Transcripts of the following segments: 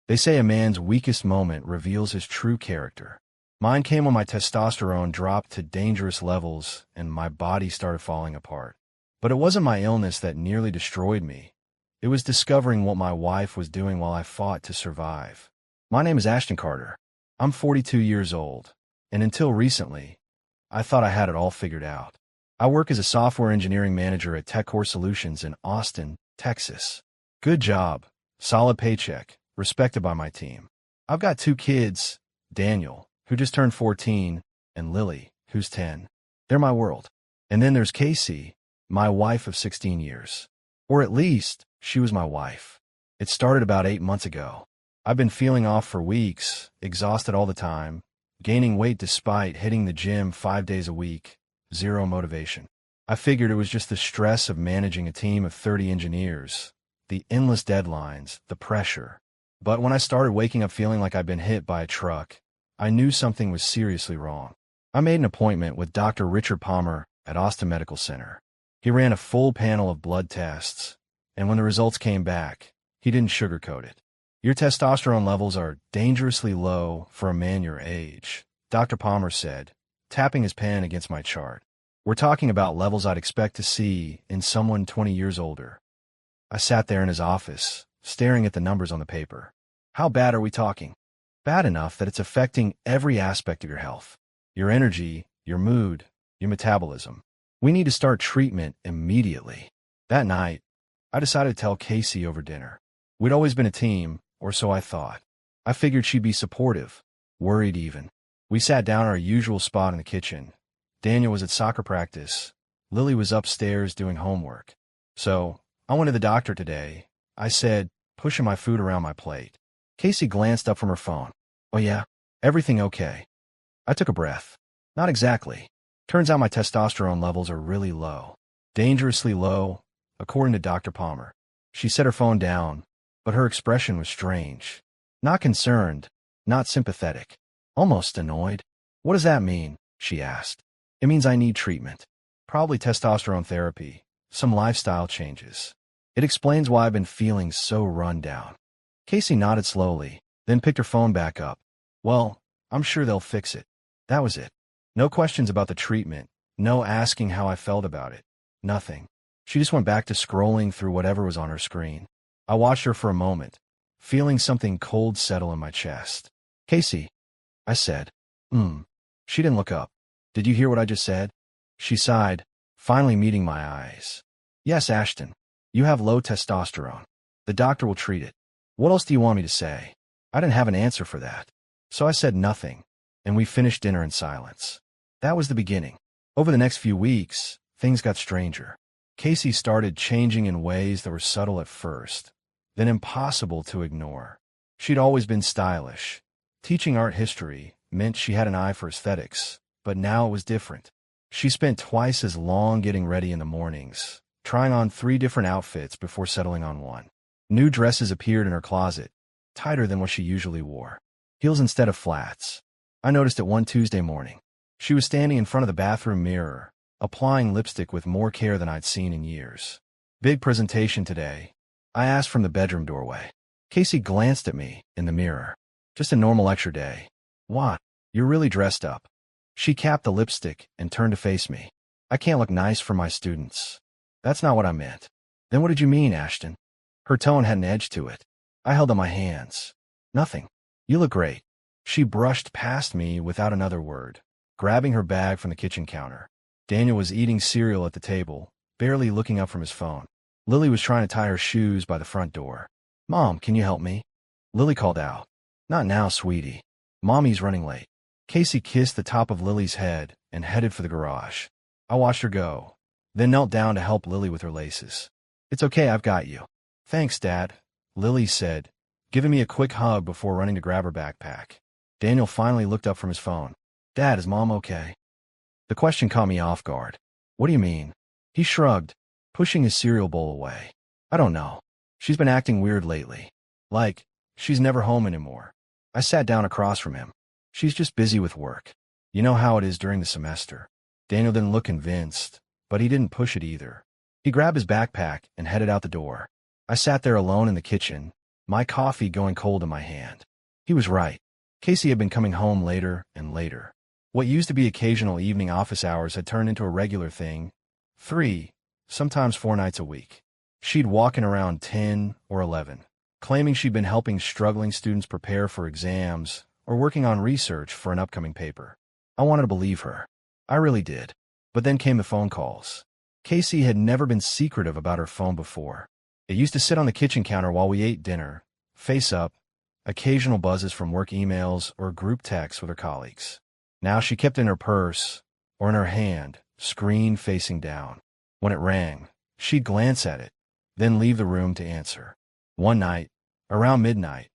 They say a man's weakest moment reveals his true character. Mine came when my testosterone dropped to dangerous levels and my body started falling apart. But it wasn't my illness that nearly destroyed me. It was discovering what my wife was doing while I fought to survive. My name is Ashton Carter. I'm 42 years old, and until recently, I thought I had it all figured out. I work as a software engineering manager at TechCore Solutions in Austin, Texas. Good job, solid paycheck, respected by my team. I've got 2 kids, Daniel, who just turned 14, and Lily, who's 10. They're my world. And then there's Casey, my wife of 16 years. Or at least, she was my wife. It started about 8 months ago. I've been feeling off for weeks, exhausted all the time, gaining weight despite hitting the gym 5 days a week, zero motivation. I figured it was just the stress of managing a team of 30 engineers, the endless deadlines, the pressure. But when I started waking up feeling like I'd been hit by a truck, I knew something was seriously wrong. I made an appointment with Dr. Richard Palmer at Austin Medical Center. He ran a full panel of blood tests, and when the results came back, he didn't sugarcoat it. Your testosterone levels are dangerously low for a man your age, Dr. Palmer said, tapping his pen against my chart. We're talking about levels I'd expect to see in someone 20 years older. I sat there in his office, staring at the numbers on the paper. How bad are we talking? Bad enough that it's affecting every aspect of your health. Your energy, your mood, your metabolism. We need to start treatment immediately. That night, I decided to tell Casey over dinner. We'd always been a team, or so I thought. I figured she'd be supportive, worried even. We sat down at our usual spot in the kitchen. Daniel was at soccer practice. Lily was upstairs doing homework. So, I went to the doctor today, I said, pushing my food around my plate. Casey glanced up from her phone. Oh yeah? Everything okay? I took a breath. Not exactly. Turns out my testosterone levels are really low. Dangerously low, according to Dr. Palmer. She set her phone down, but her expression was strange. Not concerned, not sympathetic. Almost annoyed. What does that mean? She asked. It means I need treatment. Probably testosterone therapy, some lifestyle changes. It explains why I've been feeling so run down. Casey nodded slowly, then picked her phone back up. Well, I'm sure they'll fix it. That was it. No questions about the treatment, no asking how I felt about it. Nothing. She just went back to scrolling through whatever was on her screen. I watched her for a moment, feeling something cold settle in my chest. Casey, I said. She didn't look up. Did you hear what I just said? She sighed, finally meeting my eyes. Yes, Ashton. You have low testosterone. The doctor will treat it. What else do you want me to say? I didn't have an answer for that. So I said nothing, and we finished dinner in silence. That was the beginning. Over the next few weeks, things got stranger. Casey started changing in ways that were subtle at first, then impossible to ignore. She'd always been stylish. Teaching art history meant she had an eye for aesthetics, but now it was different. She spent twice as long getting ready in the mornings, trying on 3 different outfits before settling on one. New dresses appeared in her closet, tighter than what she usually wore. Heels instead of flats. I noticed it one Tuesday morning. She was standing in front of the bathroom mirror, applying lipstick with more care than I'd seen in years. Big presentation today, I asked from the bedroom doorway. Casey glanced at me in the mirror. Just a normal lecture day. What? You're really dressed up. She capped the lipstick and turned to face me. I can't look nice for my students. That's not what I meant. Then what did you mean, Ashton? Her tone had an edge to it. I held out my hands. Nothing. You look great. She brushed past me without another word, grabbing her bag from the kitchen counter. Daniel was eating cereal at the table, barely looking up from his phone. Lily was trying to tie her shoes by the front door. Mom, can you help me? Lily called out. Not now, sweetie. Mommy's running late. Casey kissed the top of Lily's head and headed for the garage. I watched her go, then knelt down to help Lily with her laces. It's okay, I've got you. Thanks, Dad, Lily said, giving me a quick hug before running to grab her backpack. Daniel finally looked up from his phone. Dad, is Mom okay? The question caught me off guard. What do you mean? He shrugged, pushing his cereal bowl away. I don't know. She's been acting weird lately. Like, she's never home anymore. I sat down across from him. She's just busy with work. You know how it is during the semester. Daniel didn't look convinced, but he didn't push it either. He grabbed his backpack and headed out the door. I sat there alone in the kitchen, my coffee going cold in my hand. He was right. Casey had been coming home later and later. What used to be occasional evening office hours had turned into a regular thing, 3, sometimes 4 nights a week. She'd walk in around 10 or 11, claiming she'd been helping struggling students prepare for exams or working on research for an upcoming paper. I wanted to believe her. I really did. But then came the phone calls. Casey had never been secretive about her phone before. It used to sit on the kitchen counter while we ate dinner, face up, occasional buzzes from work emails or group texts with her colleagues. Now she kept it in her purse or in her hand, screen facing down. When it rang, she'd glance at it, then leave the room to answer. One night, around midnight,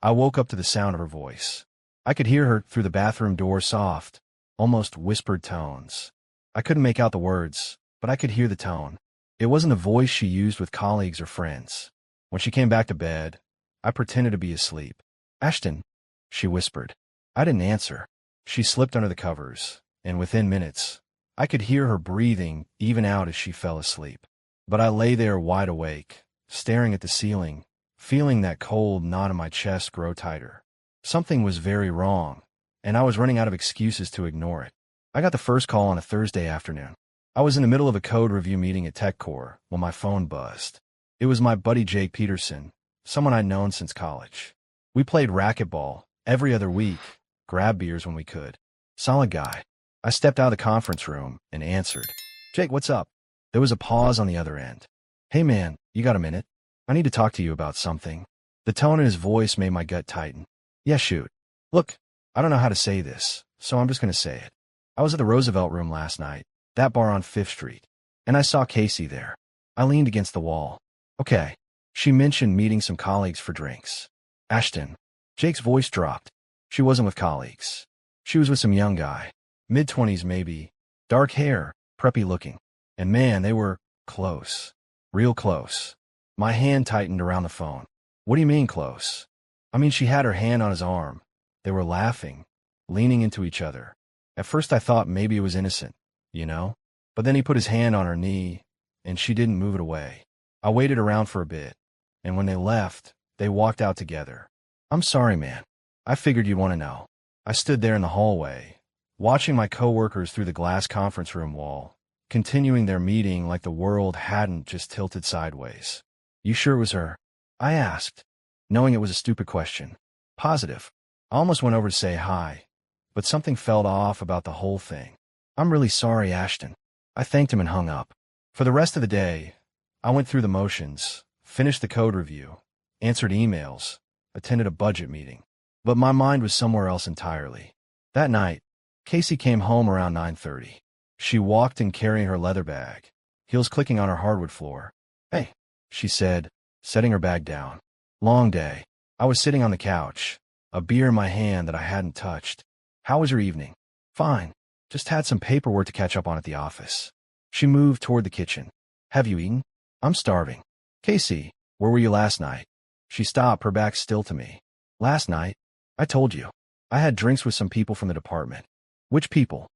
I woke up to the sound of her voice. I could hear her through the bathroom door, soft, almost whispered tones. I couldn't make out the words, but I could hear the tone. It wasn't a voice she used with colleagues or friends. When she came back to bed, I pretended to be asleep. "Ashton," she whispered. I didn't answer. She slipped under the covers, and within minutes, I could hear her breathing even out as she fell asleep. But I lay there wide awake, staring at the ceiling, feeling that cold knot in my chest grow tighter. Something was very wrong, and I was running out of excuses to ignore it. I got the first call on a Thursday afternoon. I was in the middle of a code review meeting at TechCore when my phone buzzed. It was my buddy Jake Peterson, someone I'd known since college. We played racquetball every other week, grabbed beers when we could. Solid guy. I stepped out of the conference room and answered. "Jake, what's up?" There was a pause on the other end. "Hey man, you got a minute? I need to talk to you about something." The tone in his voice made my gut tighten. "Yeah, shoot. Look, I don't know how to say this, so I'm just going to say it. I was at the Roosevelt Room last night, that bar on 5th Street, and I saw Casey there." I leaned against the wall. "Okay." She mentioned meeting some colleagues for drinks. "Ashton." Jake's voice dropped. "She wasn't with colleagues. She was with some young guy, mid-20s maybe, dark hair, preppy looking. And man, they were close. Real close." My hand tightened around the phone. "What do you mean close?" "I mean, she had her hand on his arm. They were laughing, leaning into each other. At first I thought maybe it was innocent, you know? But then he put his hand on her knee, and she didn't move it away. I waited around for a bit, and when they left, they walked out together. I'm sorry, man. I figured you'd want to know." I stood there in the hallway, watching my coworkers through the glass conference room wall, continuing their meeting like the world hadn't just tilted sideways. "You sure it was her?" I asked, knowing it was a stupid question. "Positive." I almost went over to say hi, but something felt off about the whole thing. "I'm really sorry, Ashton." I thanked him and hung up. For the rest of the day, I went through the motions, finished the code review, answered emails, attended a budget meeting. But my mind was somewhere else entirely. That night, Casey came home around 9:30. She walked in carrying her leather bag, heels clicking on her hardwood floor. "Hey," she said, setting her bag down. Long day. I was sitting on the couch, a beer in my hand that I hadn't touched. "How was your evening?" "Fine. Just had some paperwork to catch up on at the office." She moved toward the kitchen. "Have you eaten?" "I'm starving." "Casey, where were you last night?" She stopped, her back still to me. "Last night? I told you. I had drinks with some people from the department." "Which people?"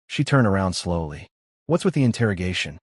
She turned around slowly. "What's with the interrogation?"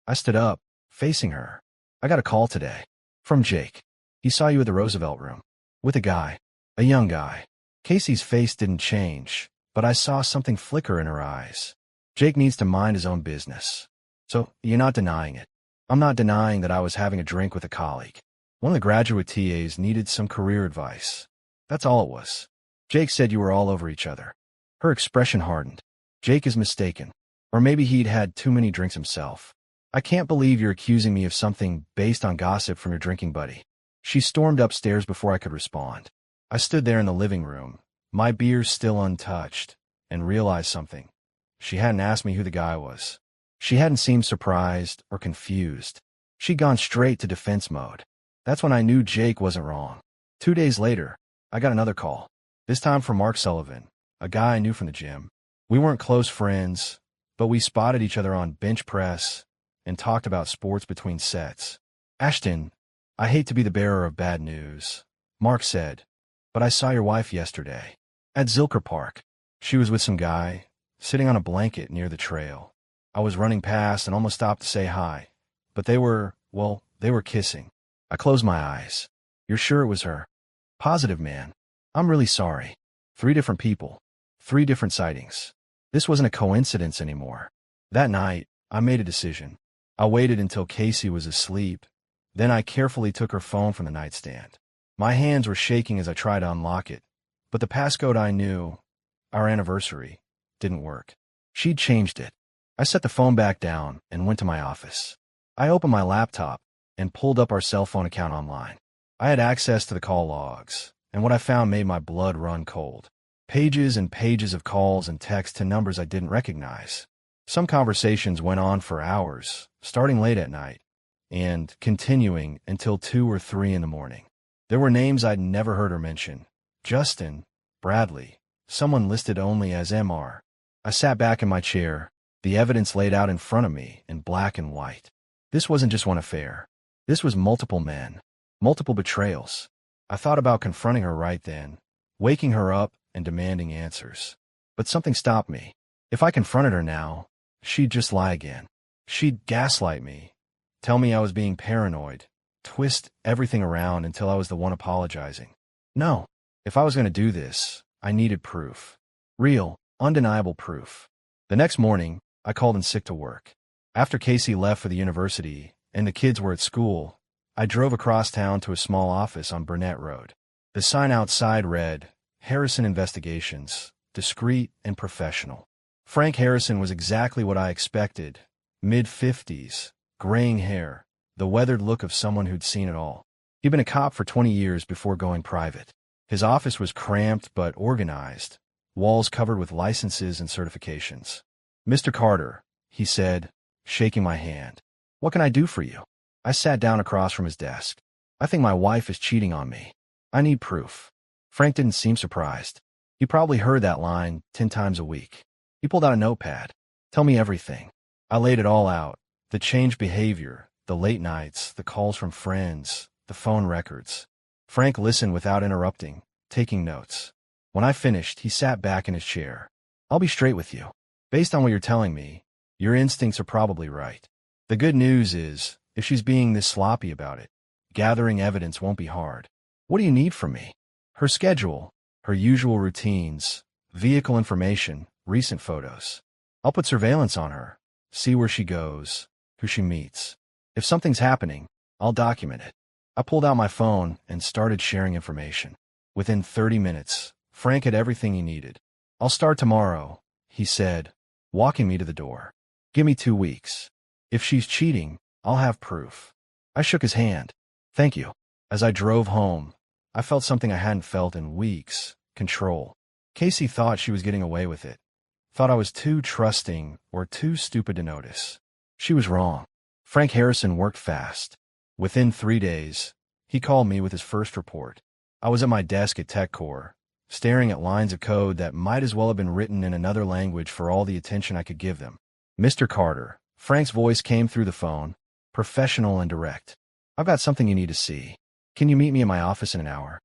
I stood up, facing her. "I got a call today. From Jake. He saw you at the Roosevelt Room. With a guy. A young guy." Casey's face didn't change, but I saw something flicker in her eyes. "Jake needs to mind his own business. So, you're not denying it?" "I'm not denying that I was having a drink with a colleague. One of the graduate TAs needed some career advice. That's all it was. Jake said you were all over each other." Her expression hardened. "Jake is mistaken. Or maybe he'd had too many drinks himself. I can't believe you're accusing me of something based on gossip from your drinking buddy." She stormed upstairs before I could respond. I stood there in the living room, my beer still untouched, and realized something. She hadn't asked me who the guy was. She hadn't seemed surprised or confused. She'd gone straight to defense mode. That's when I knew Jake wasn't wrong. 2 days later, I got another call, this time from Mark Sullivan, a guy I knew from the gym. We weren't close friends, but we spotted each other on bench press and talked about sports between sets. "Ashton, I hate to be the bearer of bad news," Mark said, "but I saw your wife yesterday. At Zilker Park. She was with some guy, sitting on a blanket near the trail. I was running past and almost stopped to say hi, but they were kissing." I closed my eyes. You're sure it was her? Positive, man. I'm really sorry. 3 different people. 3 different sightings. This wasn't a coincidence anymore. That night, I made a decision. I waited until Casey was asleep. Then I carefully took her phone from the nightstand. My hands were shaking as I tried to unlock it, but the passcode I knew, our anniversary, didn't work. She'd changed it. I set the phone back down and went to my office. I opened my laptop and pulled up our cell phone account online. I had access to the call logs, and what I found made my blood run cold. Pages and pages of calls and texts to numbers I didn't recognize. Some conversations went on for hours, starting late at night, and continuing until 2 or 3 in the morning. There were names I'd never heard her mention. Justin, Bradley, someone listed only as Mr. I sat back in my chair, the evidence laid out in front of me in black and white. This wasn't just one affair. This was multiple men, multiple betrayals. I thought about confronting her right then, waking her up and demanding answers. But something stopped me. If I confronted her now, she'd just lie again. She'd gaslight me, tell me I was being paranoid, twist everything around until I was the one apologizing. No, if I was going to do this, I needed proof. Real, undeniable proof. The next morning, I called in sick to work. After Casey left for the university and the kids were at school, I drove across town to a small office on Burnett Road. The sign outside read, Harrison Investigations, discreet and professional. Frank Harrison was exactly what I expected. Mid-50s, graying hair, the weathered look of someone who'd seen it all. He'd been a cop for 20 years before going private. His office was cramped but organized, walls covered with licenses and certifications. Mr. Carter, he said, shaking my hand. What can I do for you? I sat down across from his desk. I think my wife is cheating on me. I need proof. Frank didn't seem surprised. He probably heard that line 10 times a week. He pulled out a notepad. Tell me everything. I laid it all out. The changed behavior, the late nights, the calls from friends, the phone records. Frank listened without interrupting, taking notes. When I finished, he sat back in his chair. I'll be straight with you. Based on what you're telling me, your instincts are probably right. The good news is, if she's being this sloppy about it, gathering evidence won't be hard. What do you need from me? Her schedule, her usual routines, vehicle information, recent photos. I'll put surveillance on her, see where she goes, who she meets. If something's happening, I'll document it. I pulled out my phone and started sharing information. Within 30 minutes, Frank had everything he needed. I'll start tomorrow, he said, walking me to the door. Give me 2 weeks. If she's cheating, I'll have proof. I shook his hand. Thank you. As I drove home, I felt something I hadn't felt in weeks, control. Casey thought she was getting away with it. Thought I was too trusting or too stupid to notice. She was wrong. Frank Harrison worked fast. Within 3 days, he called me with his first report. I was at my desk at TechCore, staring at lines of code that might as well have been written in another language for all the attention I could give them. Mr. Carter, Frank's voice came through the phone, professional and direct. I've got something you need to see. Can you meet me in my office in an hour?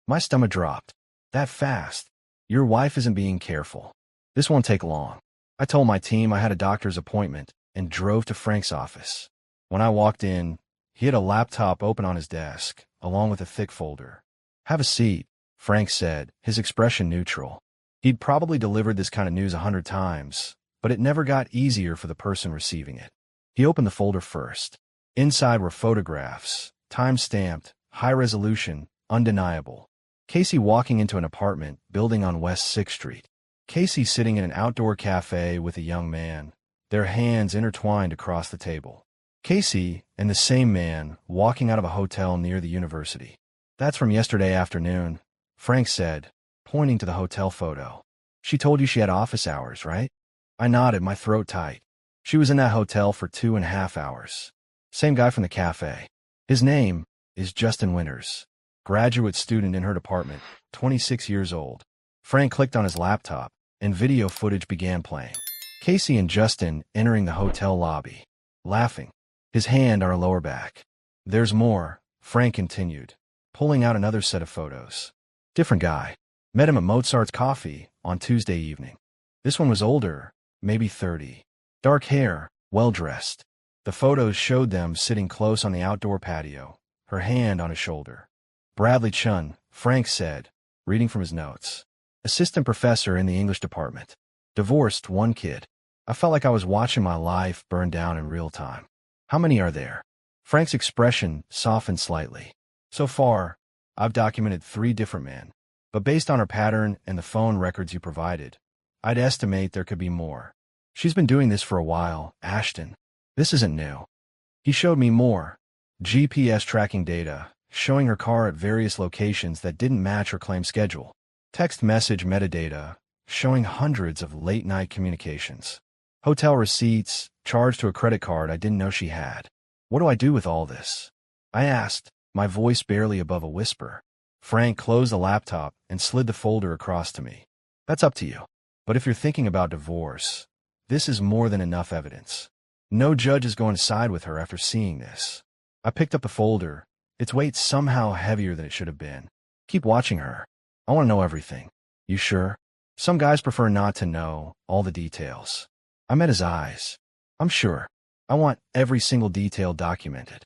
My stomach dropped. That fast? Your wife isn't being careful. This won't take long. I told my team I had a doctor's appointment and drove to Frank's office. When I walked in, he had a laptop open on his desk, along with a thick folder. Have a seat, Frank said, his expression neutral. He'd probably delivered this kind of news 100 times, but it never got easier for the person receiving it. He opened the folder first. Inside were photographs, time-stamped, high-resolution, undeniable. Casey walking into an apartment building on West 6th Street. Casey sitting in an outdoor cafe with a young man, their hands intertwined across the table. Casey and the same man walking out of a hotel near the university. That's from yesterday afternoon, Frank said, pointing to the hotel photo. She told you she had office hours, right? I nodded, my throat tight. She was in that hotel for 2.5 hours. Same guy from the cafe. His name is Justin Winters, graduate student in her department, 26 years old. Frank clicked on his laptop, and video footage began playing. Casey and Justin entering the hotel lobby, laughing, his hand on her lower back. There's more, Frank continued, pulling out another set of photos. Different guy. Met him at Mozart's Coffee on Tuesday evening. This one was older, maybe 30. Dark hair, well-dressed. The photos showed them sitting close on the outdoor patio, her hand on his shoulder. Bradley Chun, Frank said, reading from his notes. Assistant professor in the English department. Divorced, 1 kid. I felt like I was watching my life burn down in real time. How many are there? Frank's expression softened slightly. So far, I've documented 3 different men. But based on her pattern and the phone records you provided, I'd estimate there could be more. She's been doing this for a while, Ashton. This isn't new. He showed me more. GPS tracking data, showing her car at various locations that didn't match her claim schedule. Text message metadata, showing hundreds of late-night communications. Hotel receipts, charged to a credit card I didn't know she had. What do I do with all this? I asked, my voice barely above a whisper. Frank closed the laptop and slid the folder across to me. That's up to you. But if you're thinking about divorce, this is more than enough evidence. No judge is going to side with her after seeing this. I picked up the folder. Its weight's somehow heavier than it should have been. Keep watching her. I want to know everything. You sure? Some guys prefer not to know all the details. I met his eyes. I'm sure. I want every single detail documented.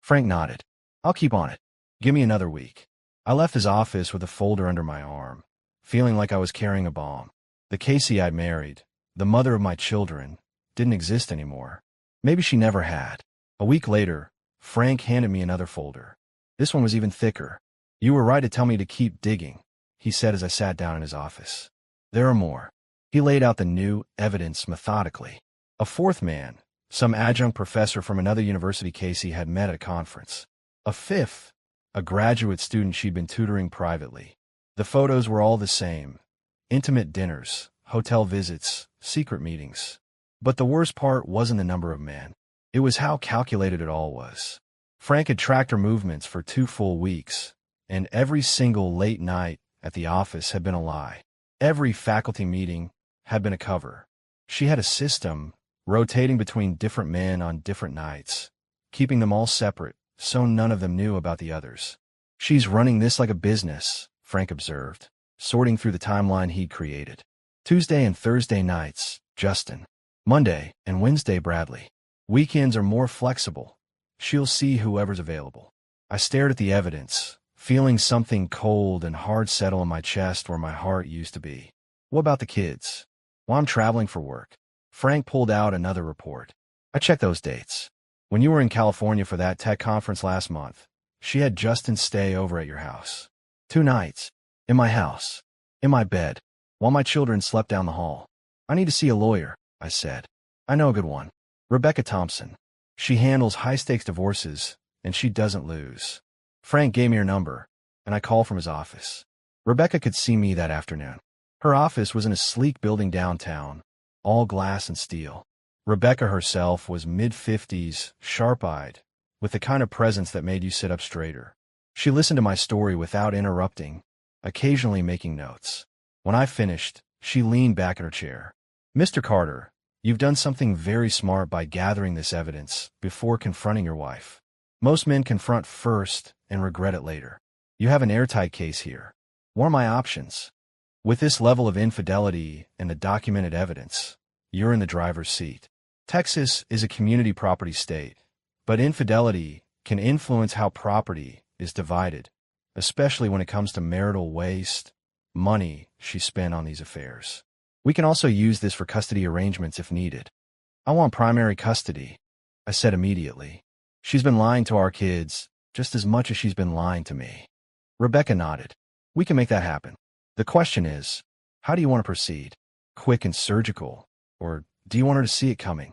Frank nodded. I'll keep on it. Give me another week. I left his office with a folder under my arm, feeling like I was carrying a bomb. The Casey I'd married, the mother of my children, didn't exist anymore. Maybe she never had. A week later, Frank handed me another folder. This one was even thicker. You were right to tell me to keep digging, he said as I sat down in his office. There are more. He laid out the new evidence methodically. A 4th man, some adjunct professor from another university Casey had met at a conference. A 5th, a graduate student she'd been tutoring privately. The photos were all the same. Intimate dinners, hotel visits, secret meetings. But the worst part wasn't the number of men. It was how calculated it all was. Frank had tracked her movements for 2 full weeks, and every single late night at the office had been a lie. Every faculty meeting had been a cover. She had a system, rotating between different men on different nights, keeping them all separate so none of them knew about the others. She's running this like a business, Frank observed, sorting through the timeline he'd created. Tuesday and Thursday nights, Justin. Monday and Wednesday, Bradley. Weekends are more flexible. She'll see whoever's available. I stared at the evidence, feeling something cold and hard settle in my chest where my heart used to be. What about the kids? Well, I'm traveling for work. Frank pulled out another report. I checked those dates. When you were in California for that tech conference last month, she had Justin stay over at your house. 2 nights. In my house. In my bed. While my children slept down the hall. I need to see a lawyer, I said. I know a good one. Rebecca Thompson. She handles high-stakes divorces, and she doesn't lose. Frank gave me her number, and I called from his office. Rebecca could see me that afternoon. Her office was in a sleek building downtown, all glass and steel. Rebecca herself was mid-50s, sharp-eyed, with the kind of presence that made you sit up straighter. She listened to my story without interrupting, occasionally making notes. When I finished, she leaned back in her chair. Mr. Carter, you've done something very smart by gathering this evidence before confronting your wife. Most men confront first and regret it later. You have an airtight case here. What are my options? With this level of infidelity and the documented evidence, you're in the driver's seat. Texas is a community property state, but infidelity can influence how property is divided, especially when it comes to marital waste, money she spent on these affairs. We can also use this for custody arrangements if needed. I want primary custody, I said immediately. She's been lying to our kids just as much as she's been lying to me. Rebecca nodded. We can make that happen. The question is, how do you want to proceed? Quick and surgical, or do you want her to see it coming?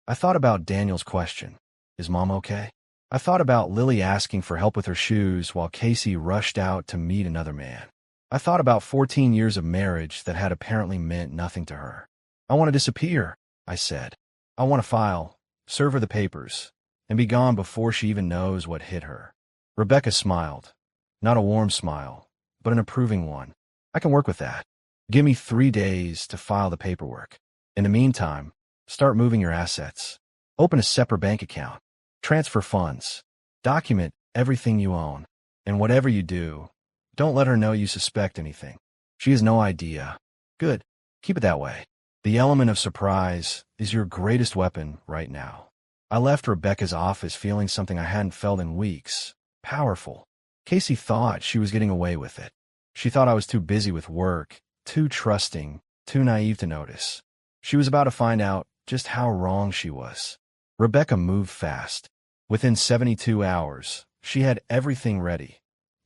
I thought about Daniel's question. Is Mom okay? I thought about Lily asking for help with her shoes while Casey rushed out to meet another man. I thought about 14 years of marriage that had apparently meant nothing to her. I want to disappear, I said. I want to file, serve her the papers, and be gone before she even knows what hit her. Rebecca smiled. Not a warm smile, but an approving one. I can work with that. Give me 3 days to file the paperwork. In the meantime, start moving your assets. Open a separate bank account. Transfer funds. Document everything you own. And whatever you do, don't let her know you suspect anything. She has no idea. Good. Keep it that way. The element of surprise is your greatest weapon right now. I left Rebecca's office feeling something I hadn't felt in weeks. Powerful. Casey thought she was getting away with it. She thought I was too busy with work, too trusting, too naive to notice. She was about to find out just how wrong she was. Rebecca moved fast. Within 72 hours, she had everything ready.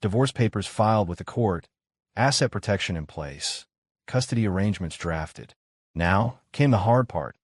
Divorce papers filed with the court, asset protection in place, custody arrangements drafted. Now came the hard part,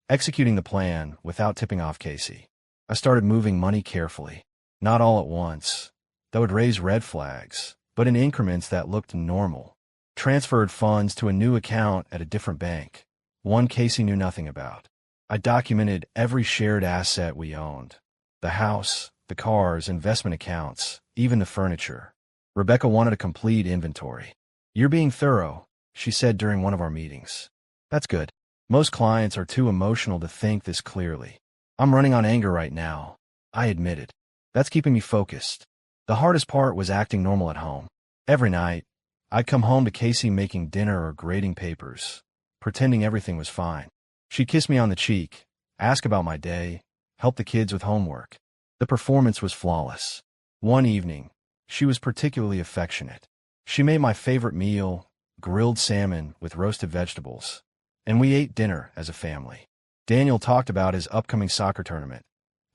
executing the plan without tipping off Casey. I started moving money carefully, not all at once. That would raise red flags, but in increments that looked normal. Transferred funds to a new account at a different bank, one Casey knew nothing about. I documented every shared asset we owned. The house, the cars, investment accounts, even the furniture. Rebecca wanted a complete inventory. "You're being thorough," she said during one of our meetings. "That's good. Most clients are too emotional to think this clearly. I'm running on anger right now," I admitted. "That's keeping me focused." The hardest part was acting normal at home. Every night, I'd come home to Casey making dinner or grading papers, pretending everything was fine. She'd kiss me on the cheek, ask about my day, help the kids with homework. The performance was flawless. One evening, she was particularly affectionate. She made my favorite meal, grilled salmon with roasted vegetables, and we ate dinner as a family. Daniel talked about his upcoming soccer tournament.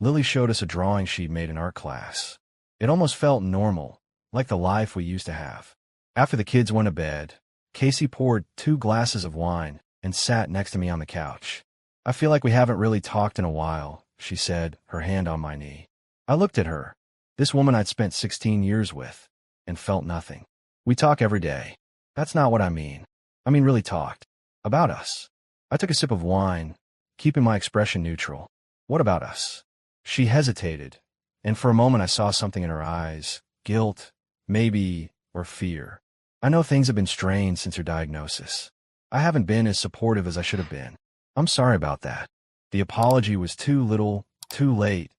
Lily showed us a drawing she'd made in art class. It almost felt normal, like the life we used to have. After the kids went to bed, Casey poured 2 glasses of wine and sat next to me on the couch. "I feel like we haven't really talked in a while," she said, her hand on my knee. I looked at her, this woman I'd spent 16 years with, and felt nothing. "We talk every day." "That's not what I mean. I mean really talked. About us." I took a sip of wine, keeping my expression neutral. "What about us?" She hesitated, and for a moment I saw something in her eyes, guilt, maybe, or fear. "I know things have been strained since your diagnosis. I haven't been as supportive as I should have been. I'm sorry about that." The apology was too little, too late,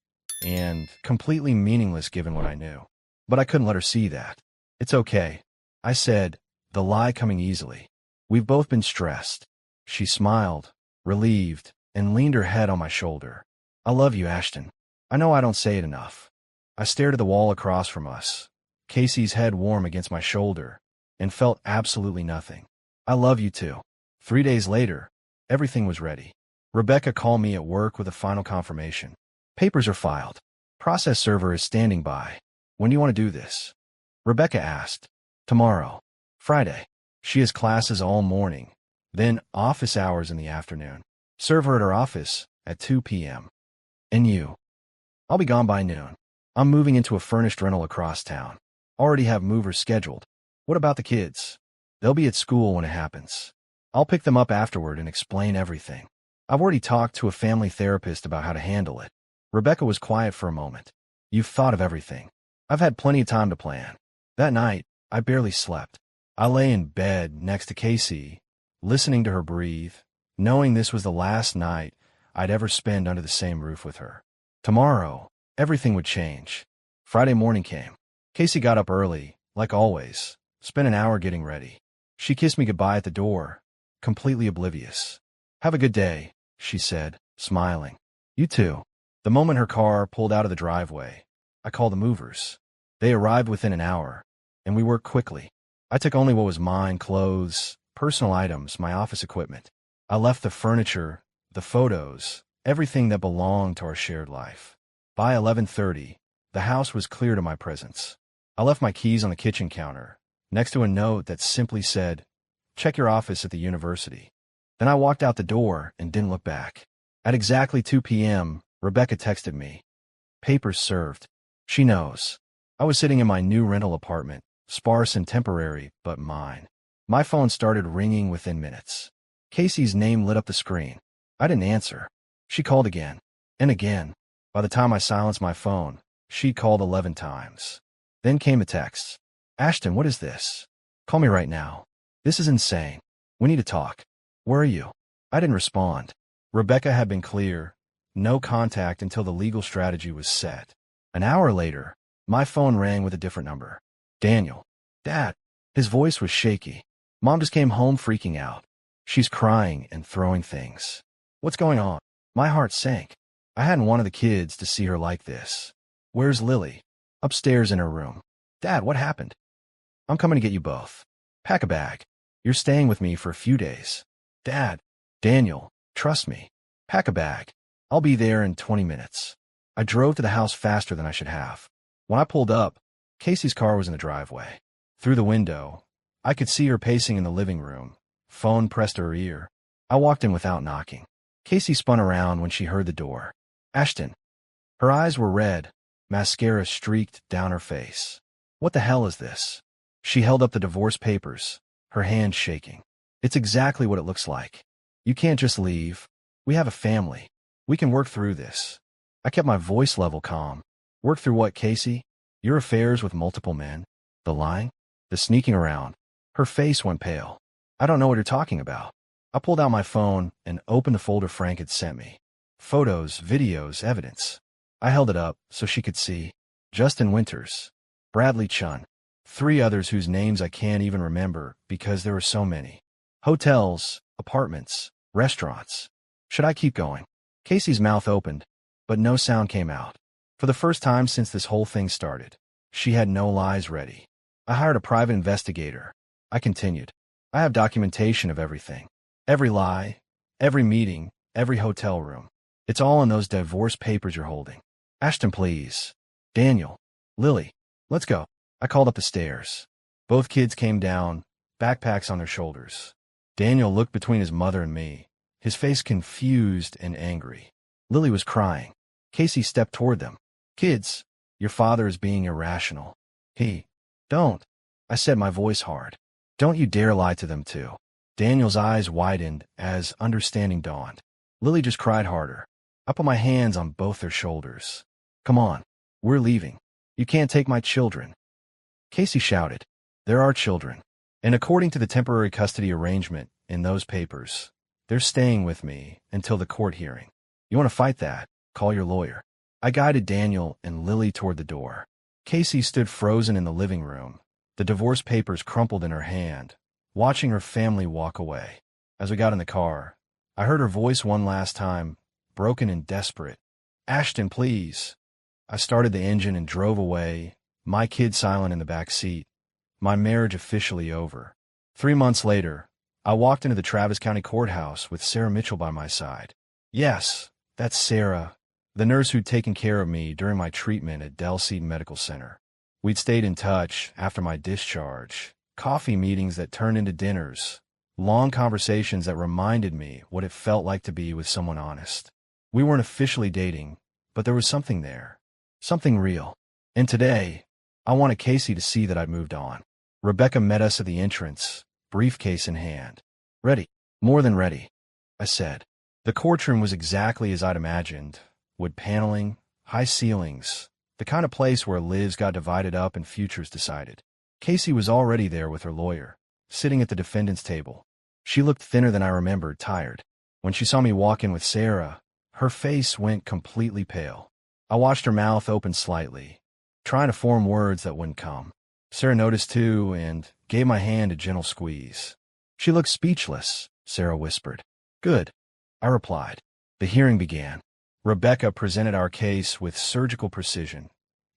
and completely meaningless given what I knew. But I couldn't let her see that. "It's okay," I said, the lie coming easily. "We've both been stressed." She smiled, relieved, and leaned her head on my shoulder. "I love you, Ashton. I know I don't say it enough." I stared at the wall across from us, Casey's head warm against my shoulder, and felt absolutely nothing. "I love you too." 3 days later, everything was ready. Rebecca called me at work with a final confirmation. "Papers are filed. Process server is standing by. When do you want to do this?" Rebecca asked. "Tomorrow. Friday. She has classes all morning, then office hours in the afternoon. Serve her at her office at 2 p.m. "And you?" "I'll be gone by noon. I'm moving into a furnished rental across town. Already have movers scheduled." "What about the kids?" "They'll be at school when it happens. I'll pick them up afterward and explain everything. I've already talked to a family therapist about how to handle it." Rebecca was quiet for a moment. "You've thought of everything." "I've had plenty of time to plan." That night, I barely slept. I lay in bed next to Casey, listening to her breathe, knowing this was the last night I'd ever spend under the same roof with her. Tomorrow, everything would change. Friday morning came. Casey got up early, like always, spent an hour getting ready. She kissed me goodbye at the door, completely oblivious. "Have a good day," she said, smiling. "You too." The moment her car pulled out of the driveway, I called the movers. They arrived within an hour, and we worked quickly. I took only what was mine: clothes, personal items, my office equipment. I left the furniture, the photos, everything that belonged to our shared life. By 11:30, the house was clear to my presence. I left my keys on the kitchen counter, next to a note that simply said, "Check your office at the university." Then I walked out the door and didn't look back. At exactly 2 p.m., Rebecca texted me. "Papers served." She knows. I was sitting in my new rental apartment, sparse and temporary, but mine. My phone started ringing within minutes. Casey's name lit up the screen. I didn't answer. She called again, and again. By the time I silenced my phone, she'd called 11 times. Then came a text. "Ashton, what is this? Call me right now. This is insane. We need to talk. Where are you?" I didn't respond. Rebecca had been clear. No contact until the legal strategy was set. An hour later, my phone rang with a different number. "Daniel." "Dad." His voice was shaky. "Mom just came home freaking out. She's crying and throwing things." "What's going on?" My heart sank. I hadn't wanted the kids to see her like this. "Where's Lily?" "Upstairs in her room." Dad, what happened? I'm coming to get you both. Pack a bag. You're staying with me for a few days. Dad. Daniel, trust me. Pack a bag. I'll be there in 20 minutes. I drove to the house faster than I should have. When I pulled up, Casey's car was in the driveway. Through the window, I could see her pacing in the living room, phone pressed to her ear. I walked in without knocking. Casey spun around when she heard the door. Ashton. Her eyes were red, mascara streaked down her face. What the hell is this? She held up the divorce papers, her hand shaking. It's exactly what it looks like. You can't just leave. We have a family. We can work through this. I kept my voice level calm. Work through what, Casey? Your affairs with multiple men? The lying? The sneaking around? Her face went pale. I don't know what you're talking about. I pulled out my phone and opened the folder Frank had sent me. Photos, videos, evidence. I held it up so she could see. Justin Winters. Bradley Chun. 3 others whose names I can't even remember because there were so many. Hotels, apartments, restaurants. Should I keep going? Casey's mouth opened, but no sound came out. For the first time since this whole thing started, she had no lies ready. I hired a private investigator. I continued. I have documentation of everything. Every lie, every meeting, every hotel room. It's all in those divorce papers you're holding. Ashton, please. Daniel. Lily. Let's go. I called up the stairs. Both kids came down, backpacks on their shoulders. Daniel looked between his mother and me, his face confused and angry. Lily was crying. Casey stepped toward them. Kids, your father is being irrational. Don't. I said, my voice hard. Don't you dare lie to them too. Daniel's eyes widened as understanding dawned. Lily just cried harder. I put my hands on both their shoulders. Come on. We're leaving. You can't take my children. Casey shouted. There are children. And according to the temporary custody arrangement in those papers, they're staying with me until the court hearing. You want to fight that? Call your lawyer. I guided Daniel and Lily toward the door. Casey stood frozen in the living room, the divorce papers crumpled in her hand, watching her family walk away. As we got in the car, I heard her voice one last time, broken and desperate. Ashton, please. I started the engine and drove away, my kid silent in the back seat, my marriage officially over. 3 months later, I walked into the Travis County Courthouse with Sarah Mitchell by my side. Yes, that's Sarah, the nurse who'd taken care of me during my treatment at Del Seaton Medical Center. We'd stayed in touch after my discharge, coffee meetings that turned into dinners, long conversations that reminded me what it felt like to be with someone honest. We weren't officially dating, but there was something there, something real. And today, I wanted Casey to see that I'd moved on. Rebecca met us at the entrance, briefcase in hand. Ready. More than ready, I said. The courtroom was exactly as I'd imagined. Wood paneling, high ceilings, the kind of place where lives got divided up and futures decided. Casey was already there with her lawyer, sitting at the defendant's table. She looked thinner than I remembered, tired. When she saw me walk in with Sarah, her face went completely pale. I watched her mouth open slightly, trying to form words that wouldn't come. Sarah noticed too and gave my hand a gentle squeeze. She looked speechless, Sarah whispered. Good, I replied. The hearing began. Rebecca presented our case with surgical precision.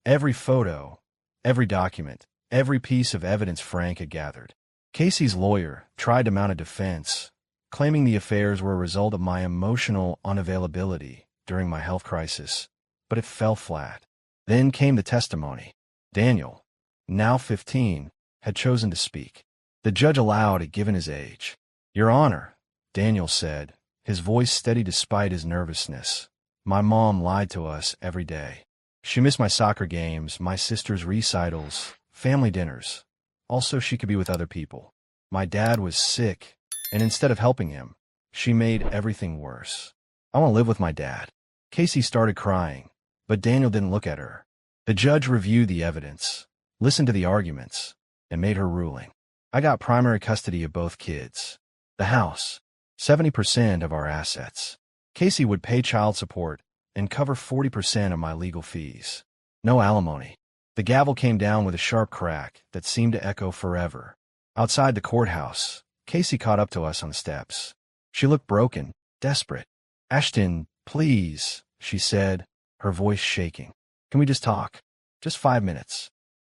Every photo, every document, every piece of evidence Frank had gathered. Casey's lawyer tried to mount a defense, claiming the affairs were a result of my emotional unavailability during my health crisis, but it fell flat. Then came the testimony. Daniel, now 15, had chosen to speak. The judge allowed it given his age. Your Honor, Daniel said, his voice steady despite his nervousness. My mom lied to us every day. She missed my soccer games, my sister's recitals, family dinners. Also, she could be with other people. My dad was sick, and instead of helping him, she made everything worse. I want to live with my dad. Casey started crying, but Daniel didn't look at her. The judge reviewed the evidence, listened to the arguments, and made her ruling. I got primary custody of both kids. The house, 70% of our assets. Casey would pay child support and cover 40% of my legal fees. No alimony. The gavel came down with a sharp crack that seemed to echo forever. Outside the courthouse, Casey caught up to us on the steps. She looked broken, desperate. Ashton, please, she said, her voice shaking. Can we just talk? Just 5 minutes.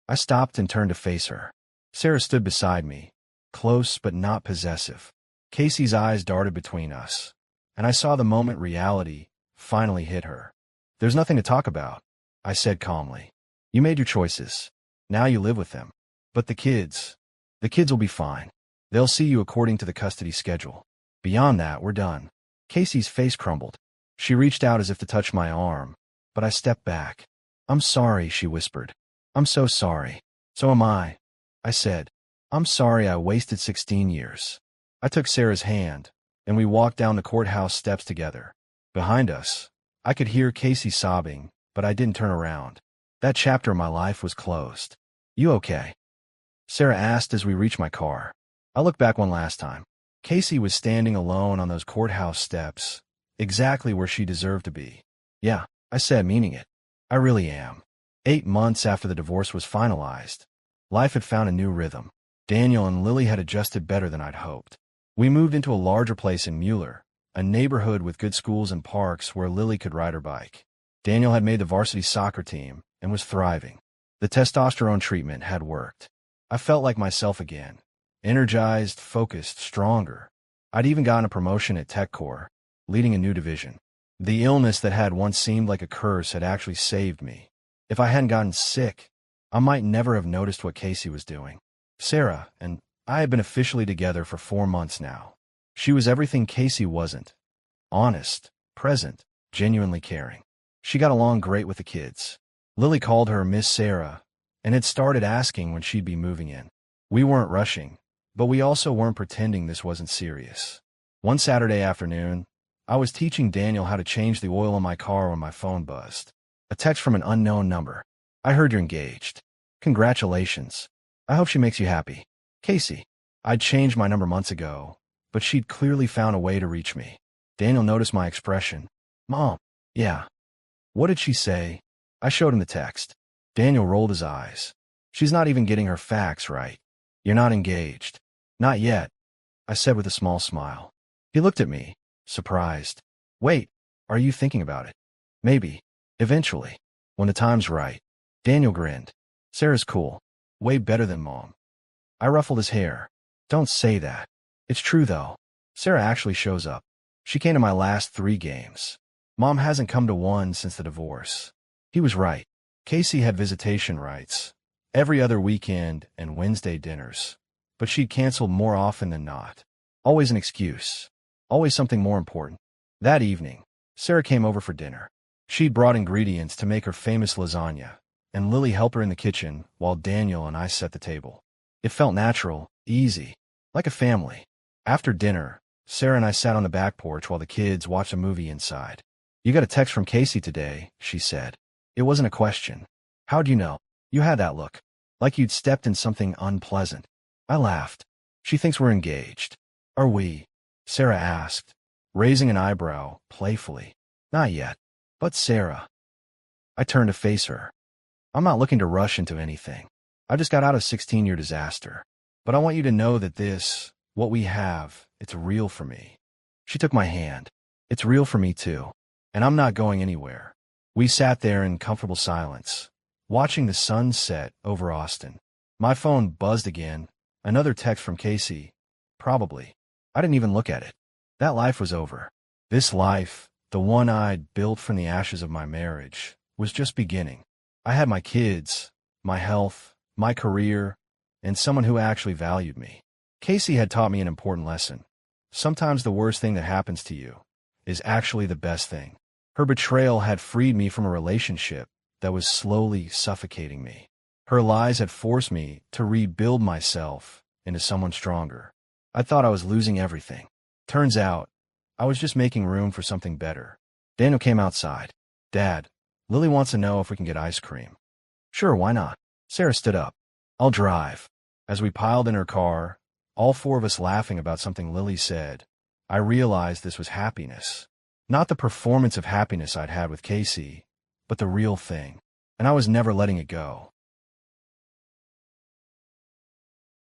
I stopped and turned to face her. Sarah stood beside me, close but not possessive. Casey's eyes darted between us, and I saw the moment reality finally hit her. "There's nothing to talk about," I said calmly. "You made your choices. Now you live with them. But the kids will be fine. They'll see you according to the custody schedule. Beyond that, we're done." Casey's face crumbled. She reached out as if to touch my arm, but I stepped back. "I'm sorry," she whispered. "I'm so sorry." "So am I," I said. "I'm sorry I wasted 16 years. I took Sarah's hand, and we walked down the courthouse steps together. Behind us, I could hear Casey sobbing, but I didn't turn around. That chapter of my life was closed. "You okay?" Sarah asked as we reached my car. I looked back one last time. Casey was standing alone on those courthouse steps, exactly where she deserved to be. "Yeah," I said, meaning it. "I really am." 8 months after the divorce was finalized, life had found a new rhythm. Daniel and Lily had adjusted better than I'd hoped. We moved into a larger place in Mueller, a neighborhood with good schools and parks where Lily could ride her bike. Daniel had made the varsity soccer team and was thriving. The testosterone treatment had worked. I felt like myself again, energized, focused, stronger. I'd even gotten a promotion at TechCore, leading a new division. The illness that had once seemed like a curse had actually saved me. If I hadn't gotten sick, I might never have noticed what Casey was doing. Sarah and I had been officially together for 4 months now. She was everything Casey wasn't. Honest, present, genuinely caring. She got along great with the kids. Lily called her Miss Sarah and had started asking when she'd be moving in. We weren't rushing, but we also weren't pretending this wasn't serious. One Saturday afternoon, I was teaching Daniel how to change the oil in my car when my phone buzzed. A text from an unknown number. "I heard you're engaged. Congratulations. I hope she makes you happy. Casey." I'd changed my number months ago, but she'd clearly found a way to reach me. Daniel noticed my expression. "Mom." "Yeah." "What did she say?" I showed him the text. Daniel rolled his eyes. "She's not even getting her facts right. You're not engaged." "Not yet," I said with a small smile. He looked at me, surprised. "Wait, are you thinking about it?" "Maybe. Eventually. When the time's right." Daniel grinned. "Sarah's cool. Way better than Mom." I ruffled his hair. "Don't say that." "It's true, though. Sarah actually shows up. She came to my last 3 games. Mom hasn't come to one since the divorce." He was right. Casey had visitation rights, every other weekend and Wednesday dinners, but she'd canceled more often than not. Always an excuse. Always something more important. That evening, Sarah came over for dinner. She'd brought ingredients to make her famous lasagna, and Lily helped her in the kitchen while Daniel and I set the table. It felt natural, easy, like a family. After dinner, Sarah and I sat on the back porch while the kids watched a movie inside. "You got a text from Casey today," she said. It wasn't a question. "How'd you know?" "You had that look. Like you'd stepped in something unpleasant." I laughed. "She thinks we're engaged." "Are we?" Sarah asked, raising an eyebrow, playfully. "Not yet." "But Sarah." I turned to face her. "I'm not looking to rush into anything. I just got out of a 16-year disaster. But I want you to know that what we have, it's real for me." She took my hand. "It's real for me too. And I'm not going anywhere." We sat there in comfortable silence, watching the sun set over Austin. My phone buzzed again. Another text from Casey. Probably. I didn't even look at it. That life was over. This life, the one I'd built from the ashes of my marriage, was just beginning. I had my kids, my health, my career, and someone who actually valued me. Casey had taught me an important lesson. Sometimes the worst thing that happens to you is actually the best thing. Her betrayal had freed me from a relationship that was slowly suffocating me. Her lies had forced me to rebuild myself into someone stronger. I thought I was losing everything. Turns out, I was just making room for something better. Daniel came outside. "Dad, Lily wants to know if we can get ice cream." "Sure, why not?" Sarah stood up. "I'll drive." As we piled in her car, all 4 of us laughing about something Lily said, I realized this was happiness. Not the performance of happiness I'd had with Casey, but the real thing. And I was never letting it go.